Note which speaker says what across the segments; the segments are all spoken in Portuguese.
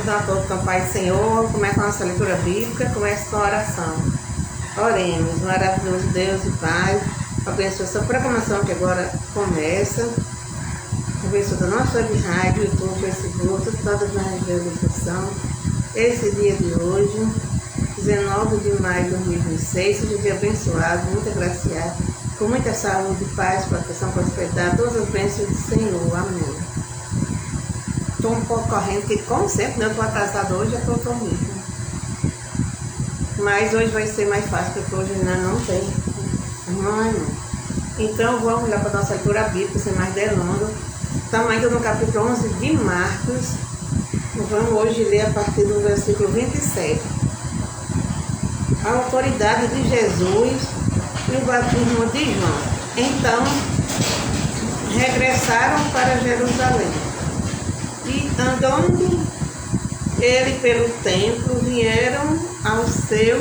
Speaker 1: Então, a todos com a paz do Senhor. Começa a nossa leitura bíblica, começa com a oração. Oremos, maravilhoso Deus e Pai, abençoa essa programação que agora começa. Abençoa a nossa web rádio, YouTube, Facebook, todas as meios de realização. Esse dia de hoje, 19 de maio de 2026, seja um dia abençoado, muito agraciado, com muita saúde, paz, proteção, prosperidade, todas as bênçãos do Senhor. Amém. Estou um pouco correndo, que como sempre, né, eu estou atrasada hoje, eu estou rica. Mas hoje vai ser mais fácil, porque hoje ainda não tem. Não. Então vamos lá para a nossa leitura bíblica, sem mais delongas. Estamos ainda no capítulo 11 de Marcos. Vamos hoje ler a partir do versículo 27. A autoridade de Jesus e o batismo de João. Então, regressaram para Jerusalém. E andando ele pelo templo, vieram ao seu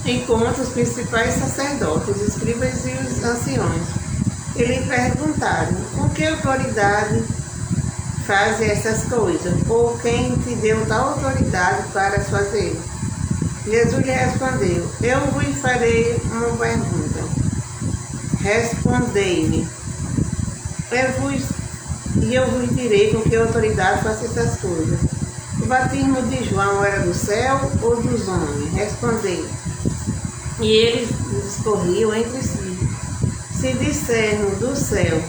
Speaker 1: encontro os principais sacerdotes, os escribas e os anciões. E lhe perguntaram: com que autoridade faz essas coisas? Ou quem te deu tal autoridade para fazer? Jesus lhe respondeu: eu vos farei uma pergunta. Respondei-me. Eu vos direi com que autoridade faço essas coisas. O batismo de João era do céu ou dos homens? Respondei. E eles discorriam entre si. Se dissermos do céu,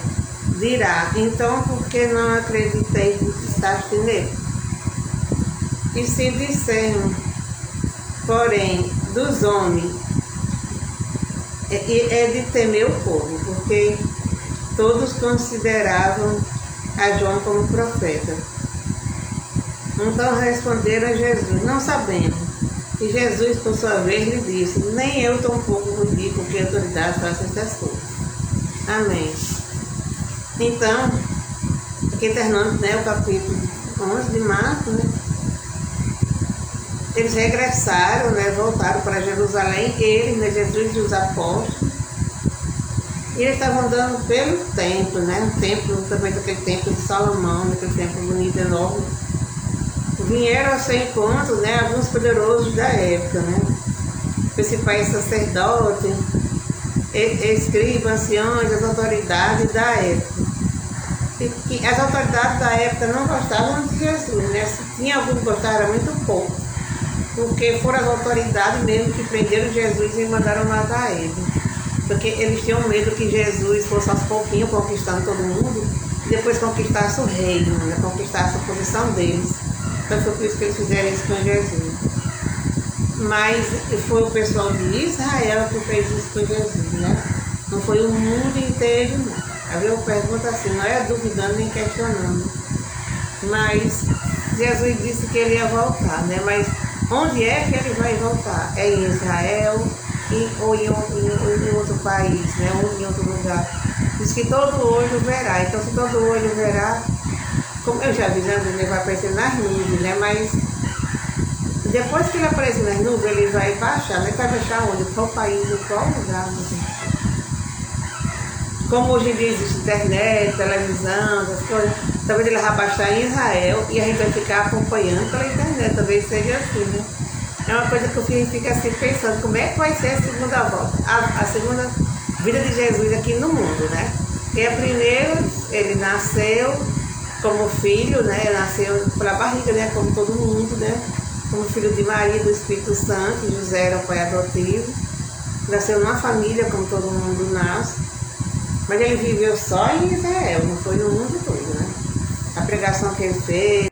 Speaker 1: dirá: então por que não acreditei que estaste nele? E se dissermos, porém, dos homens, é de temer o povo, porque todos consideravam a João como profeta. Então responderam a Jesus: não sabemos. E Jesus, por sua vez, lhe disse: nem eu tampouco vos digo que autoridade faça essas coisas. Amém. Então, aqui terminando, né, o capítulo 11 de Marcos, né? Eles regressaram, né, voltaram para Jerusalém, eles, né, Jesus e os apóstolos. E eles estavam andando pelo templo, né? O templo, também daquele templo de Salomão, aquele templo bonito e enorme. Vieram ao seu encontro, né, alguns poderosos da época, né? Principais sacerdotes, escribas, anciões, as autoridades da época. E as autoridades da época não gostavam de Jesus, né? Se tinha alguns que gostavam, era muito pouco. Porque foram as autoridades mesmo que prenderam Jesus e mandaram matar ele. Porque eles tinham medo que Jesus fosse aos pouquinhos conquistando todo mundo e depois conquistasse o reino, né? Conquistasse a posição deles. Então foi por isso que eles fizeram isso com Jesus. Mas foi o pessoal de Israel que fez isso com Jesus, né? Não foi o mundo inteiro, não. Aí eu pergunto assim, não é duvidando nem questionando. Mas Jesus disse que ele ia voltar, né? Mas onde é que ele vai voltar? É em Israel ou em outro país, né? Ou em outro lugar. Diz que todo olho verá. Então, se todo olho verá, como eu já vi, né? Ele vai aparecer nas nuvens, né? Mas depois que ele aparecer nas nuvens, ele vai baixar. Ele vai baixar onde? Qual país, em qual lugar? Como hoje em dia existe internet, televisão, essas coisas, talvez ele vai baixar em Israel e a gente vai ficar acompanhando pela internet, talvez seja assim, né? É uma coisa que eu fico assim pensando, como é que vai ser a segunda volta, a segunda vida de Jesus aqui no mundo, né? Porque a primeira, ele nasceu como filho, né? Ele nasceu pela barriga, né? Como todo mundo, né? Como filho de Maria, do Espírito Santo, José era o pai adotivo, nasceu numa família como todo mundo nasce. Mas ele viveu só em Israel, não foi no mundo todo, né? A pregação que ele fez,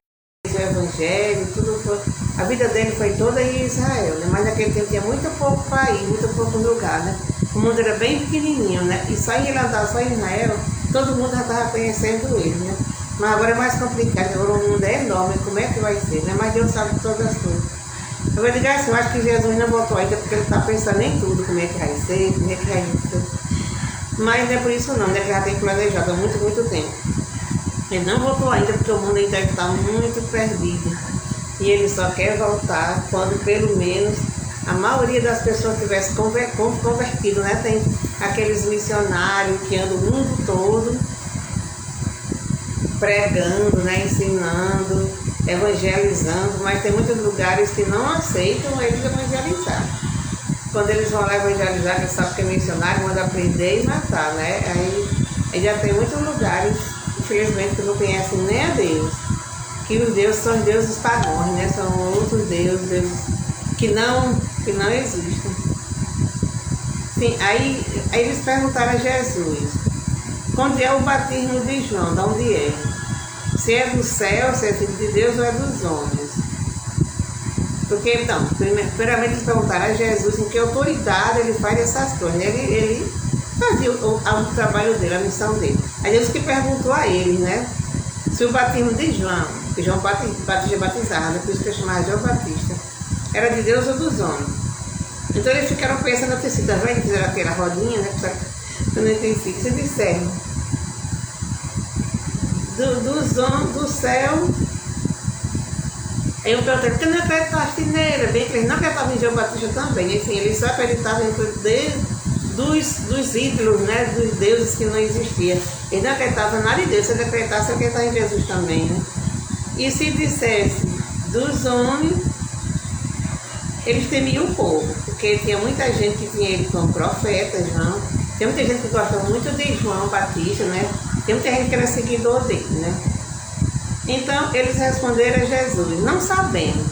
Speaker 1: o evangelho, tudo foi... A vida dele foi toda em Israel, né? Mas naquele tempo tinha muito pouco país, muito pouco lugar, né? O mundo era bem pequenininho, né? E só ele andar só em Israel, todo mundo já estava conhecendo ele, né? Mas agora é mais complicado, agora o mundo é enorme, como é que vai ser, né? Mas Deus sabe todas as coisas. Eu vou dizer assim, eu acho que Jesus não voltou ainda porque ele está pensando em tudo, como é que vai ser, como é que vai ser. Mas não é por isso não, né? Que já tem planejado há muito, muito tempo. Ele não voltou ainda porque o mundo ainda está muito perdido. E ele só quer voltar quando pelo menos a maioria das pessoas tivesse convertido, né? Tem aqueles missionários que andam o mundo todo pregando, né? Ensinando evangelizando, mas tem muitos lugares que não aceitam eles evangelizar. Quando eles vão lá evangelizar, eles sabem que é missionário, manda prender e matar, né? Aí já tem muitos lugares, infelizmente, que não conhecem nem a Deus. Que os deuses são deuses pagãos, né? São outros deuses que não existem. Sim, aí eles perguntaram a Jesus, onde é o batismo de João? De onde é? Se é do céu, se é filho de Deus ou é dos homens? Porque, então, primeiramente eles perguntaram a Jesus em que autoridade ele faz essas coisas. Ele fazia o trabalho dele, a missão dele. Aí Jesus que perguntou a ele, né? Se o batismo de João, que João Batista batizava, né? Por isso que eu chamava João Batista, era de Deus ou dos homens. Então eles ficaram pensando assim, tá vendo? Fizeram aquela rodinha, né? Eu não entendi. Se disseram do céu. Eu perguntei, porque não acreditaste nele? Bem que eles não acreditavam em João Batista também. Enfim, eles só acreditavam dos ídolos, né? Dos deuses que não existiam. Eles não acreditavam nada de Deus. Se eles acreditassem, acreditavam em Jesus também, né? E se dissesse dos homens, eles temiam o povo, porque tinha muita gente que tinha ele como profeta, João. Tem muita gente que gostava muito de João Batista, né? Tem muita gente que era seguidor dele, né? Então, eles responderam a Jesus, não sabendo.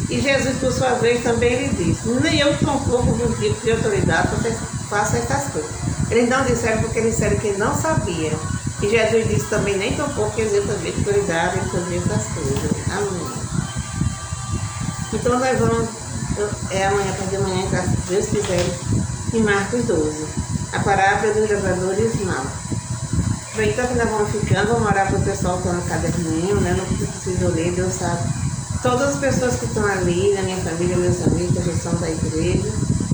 Speaker 1: E Jesus, por sua vez, também lhe disse, nem eu tampouco vos digo de autoridade para faça estas coisas. Eles não disseram porque eles disseram que não sabiam. E Jesus disse também, nem tampouco eles eu também de autoridade para fazer essas coisas. Amém. Então, nós vamos, amanhã, para de manhã, se Deus quiser, em Marcos 12. A parábola dos lavradores maus. Bem, então que nós vamos ficando, vamos orar para o pessoal que está no caderninho, né? Não precisa ler, Deus sabe. Todas as pessoas que estão ali, na minha família, meus amigos, que já são da igreja,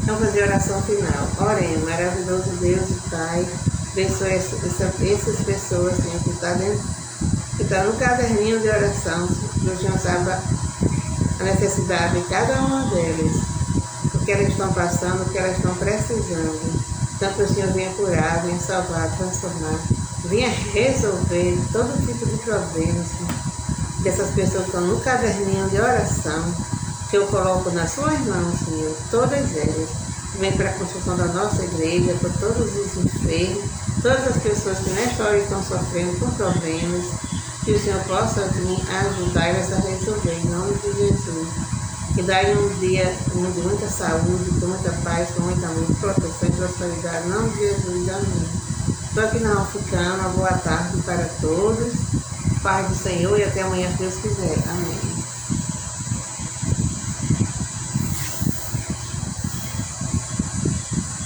Speaker 1: vamos fazer a oração final. Oremos, maravilhoso Deus e Pai, abençoe essas pessoas que estão no caderninho de oração. O Senhor sabe a necessidade de cada uma delas, o que elas estão passando, o que elas estão precisando. Então que o Senhor venha curar, venha salvar, transformar, venha resolver todo tipo de problemas dessas pessoas que estão no caderninho de oração, que eu coloco nas suas mãos, Senhor, todas elas. Vem para a construção da nossa igreja, por todos os enfermos, todas as pessoas que nesta hora estão sofrendo com problemas, que o Senhor possa vir ajudar-las a resolver, em nome de Jesus. E dai um dia de muita saúde, com muita paz, com muita luz, proteção e prosperidade, em nome de Jesus. Amém. Estou aqui na ficando, uma boa tarde para todos. Paz do Senhor e até amanhã, se Deus quiser. Amém.